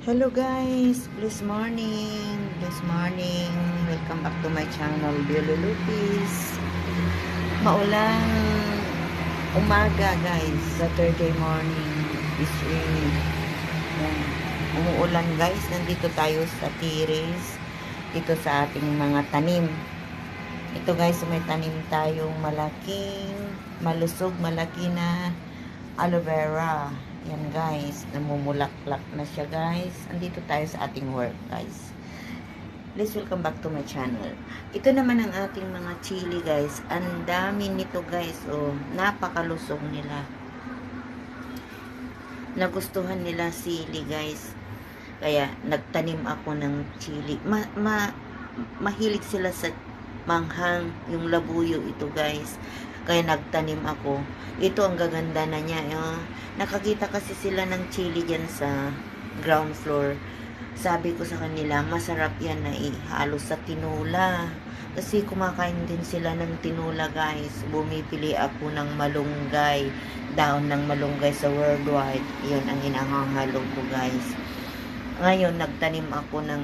Hello guys, blessed morning, welcome back to my channel, Biolo Lupis. Maulang umaga guys, Saturday morning is raining. Umuulan guys, nandito tayo sa terrace, dito sa ating mga tanim. Ito guys, may tanim tayong malaking, malusog, malaki na aloe vera. Yan guys, namumulaklak na siya guys. Andito tayo sa ating work guys. Please welcome back to my channel. Ito naman ang ating mga chili guys. Ang dami nito guys. Oh, napakalusog nila. Nagustuhan nila sili guys. Kaya nagtanim ako ng chili. Mahilig sila sa manghang, yung labuyo ito guys. Kaya nagtanim ako. Ito ang gaganda na niya. Nakakita kasi sila ng chili dyan sa ground floor. Sabi ko sa kanila, masarap yan na ihalo sa tinula. Kasi kumakain din sila ng tinula guys. Bumipili ako ng malunggay. Daon ng malunggay sa Worldwide. Yun ang inanghalo ko guys. Ngayon, nagtanim ako ng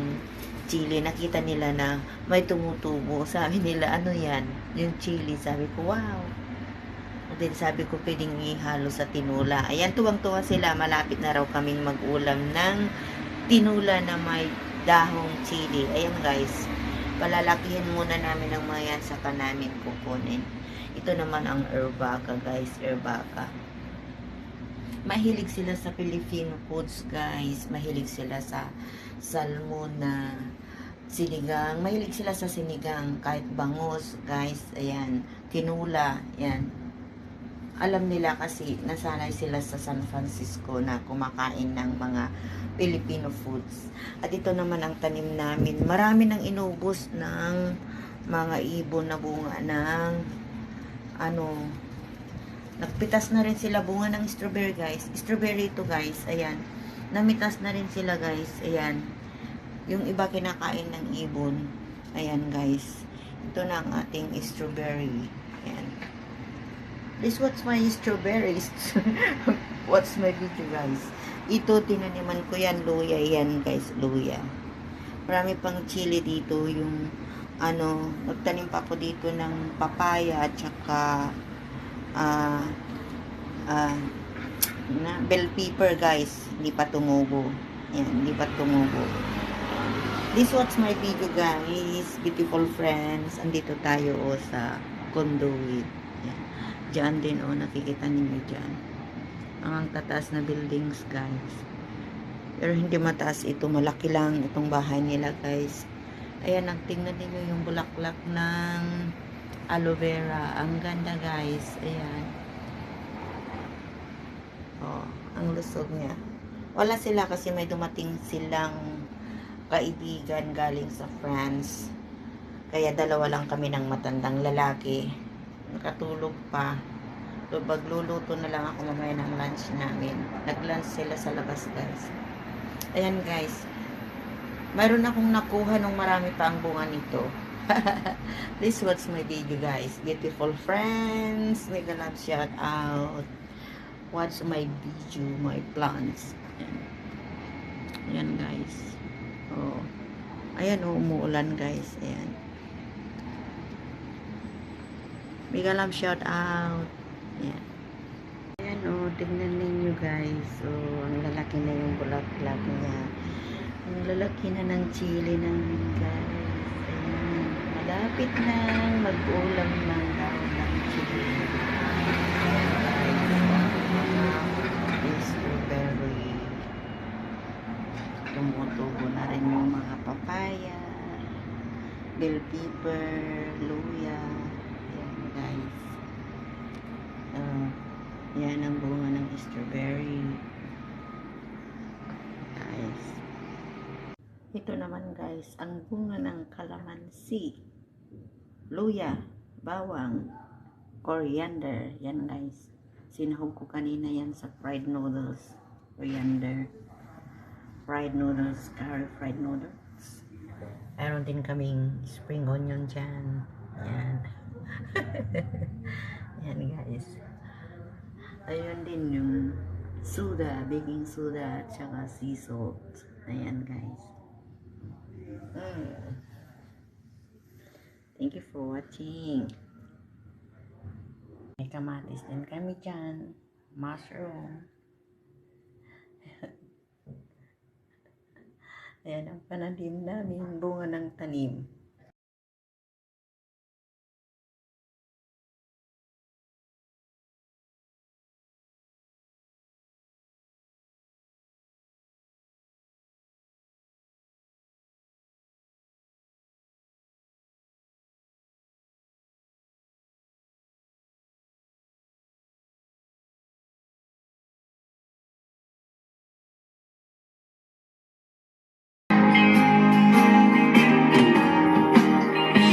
chili. Nakita nila na may tumutubo. Sabi nila, ano yan? Yung chili. Sabi ko, wow. Then sabi ko, pwedeng ihalo sa tinula. Ayan, tuwang-tuwa sila. Malapit na raw kaming mag-ulam ng tinula na may dahong chili. Ayan guys. Palalakihin muna namin ang mga yan, saka namin kukunin. Ito naman ang herbaka guys. Herbaka. Mahilig sila sa Filipino foods guys. Mahilig sila sa salmon na sinigang. Mahilig sila sa sinigang. Kahit bangus guys. Ayan. Tinula. Ayan. Alam nila kasi nasanay sila sa San Francisco na kumakain ng mga Filipino foods. At ito naman ang tanim namin. Marami nang inubos ng mga ibon na bunga ng nagpitas na rin sila bunga ng strawberry guys. Strawberry ito guys. Ayan. Namitas na rin sila guys. Ayan. Yung iba kinakain ng ibon. Ayan guys. Ito na ang ating strawberry. Ayan. This what's my strawberries. What's my video guys. Ito tinaniman ko yan. Luya yan guys. Luya. Marami pang chili dito. Yung nagtanim pa ako dito ng papaya at saka bell pepper guys. Hindi pa tumubo. Yan. Hindi pa tumubo. This what's my video guys. Beautiful friends. Andito tayo sa conduit. Yan. Diyan din nakikita ninyo dyan. Ang tataas na buildings guys. Pero hindi mataas ito. Malaki lang itong bahay nila guys. Ayan, tingnan niyo yung bulaklak ng aloe vera. Ang ganda guys. Ayan. Oh, ang lusog niya. Wala sila kasi may dumating silang kaibigan galing sa France. Kaya dalawa lang kami ng matandang lalaki. Nakatulog pa. Magluluto na lang ako mamaya ng lunch namin. Nag-lunch sila sa labas guys. Ayan guys. Mayroon akong nakuha nung marami pa ang bunga nito. This was my video guys. Beautiful friends. Mega love shout out. Watch my video, my plants. Ayan guys. Oh. Ayan umuulan guys. Ayan. Mega love shout out. Ayan. Ayan tignan ninyo guys. So, ang lalaki na yung bulaklak niya. Ang lalaki na ng chili namin guys. Ayan. Malapit na mag-ulam ng daon ng chili. Strawberry. Tumutubo na rin yung mga papaya. Bell pepper. Luya. Guys. Yan ang bunga ng strawberry. Guys. Ito naman guys, ang bunga ng kalamansi. Luya, bawang, coriander. Yan guys. Sinahog ko kanina yan sa fried noodles. Coriander. Fried noodles, curry fried noodles. Meron din kaming spring onion dyan. Yan. Yan guys. Ayun din yung soda, baking soda at saka sea salt. Ayan guys. Thank you for watching. May kamatis din kami dyan. Mushroom. Ayan ang pananim namin. Bunga ng tanim.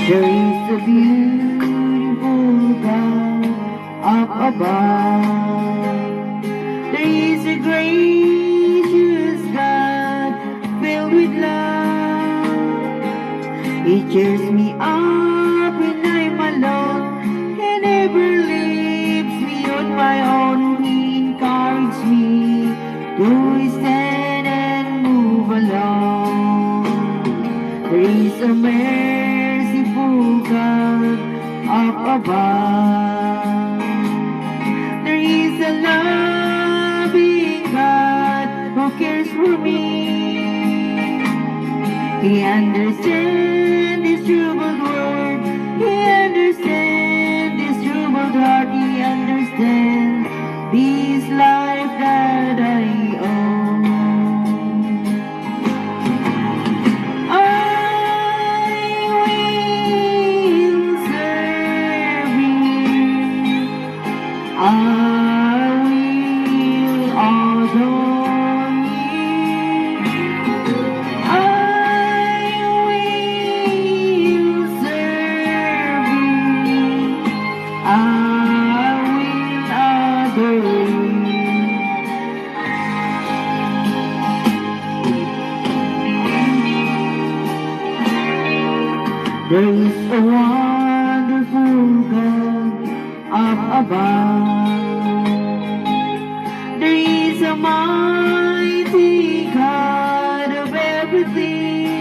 There is a beautiful God up above. There is a gracious God filled with love. He cheers me up when I'm alone. He never leaves me on my own. He encourages me to stand and move along. There is a merciful God up above. There is a loving God who cares for me. He understands this troubled world. He understands this troubled heart. He understands this life that I own. There is a wonderful God up above. There is a mighty God of everything.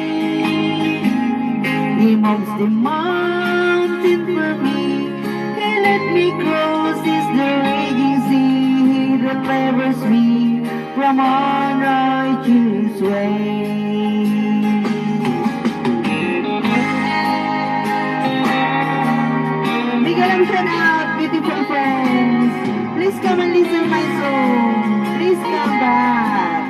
He moves the mountain for me. He let me cross this the raging sea. He delivers me from unrighteous ways. Shout out, beautiful friends. Please come and listen my song. Please come back.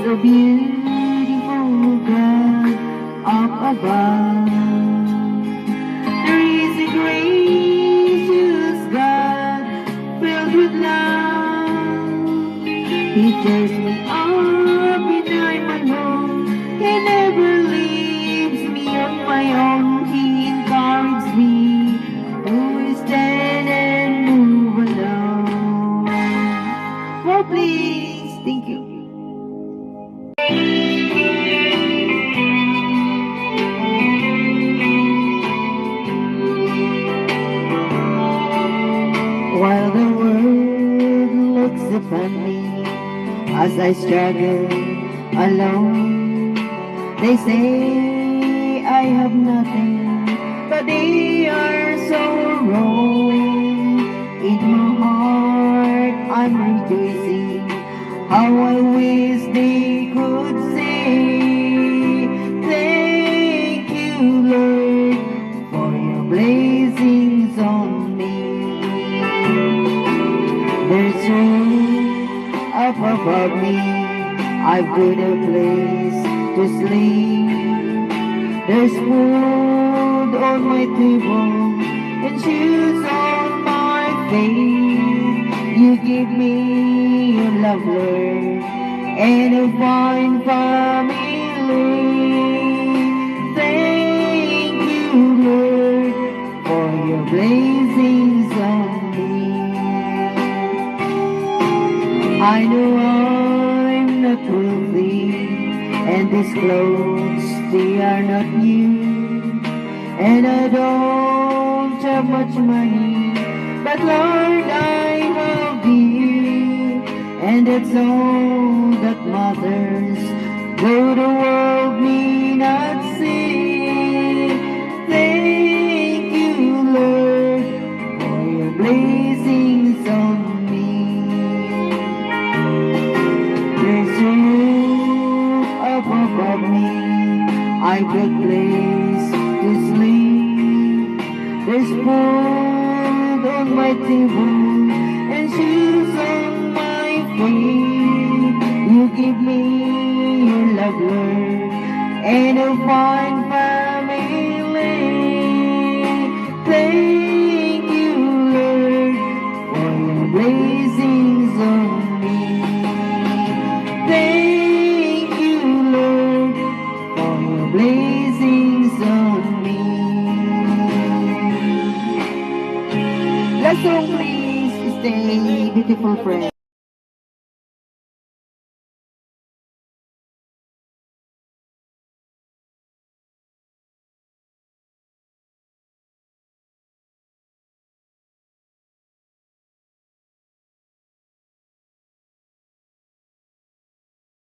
A beautiful God up above. There is a gracious God filled with love. He cheers me up when I'm alone. He never leaves me on my own. He encourages me to stand and move along. Oh, please, thank you. While the world looks upon me as I struggle alone. They say I have nothing, but they are so wrong. In my heart I'm rejoicing, how I wish they could say, thank you Lord for your blessings on me. There's room up above me, I've got a place to sleep. There's food on my table and shoes on my feet. You give me your love, Lord, and a fine family. Thank you, Lord, for your blessings on me. I know I'm not worthy, and these clothes, they are not new, and I don't have much money, but Lord, I have you, and that's all that matters, though the world may not see. Thank you, Lord, for your blessings on me. There's a roof up above me, I've got place to sleep. There's food on my table and shoes on my feet. You give me your love, Lord, and a fine family. Thank you, Lord, for your blessings on me. Thank you, Lord, for your blessings on me. Last song, please. Stay beautiful, friend.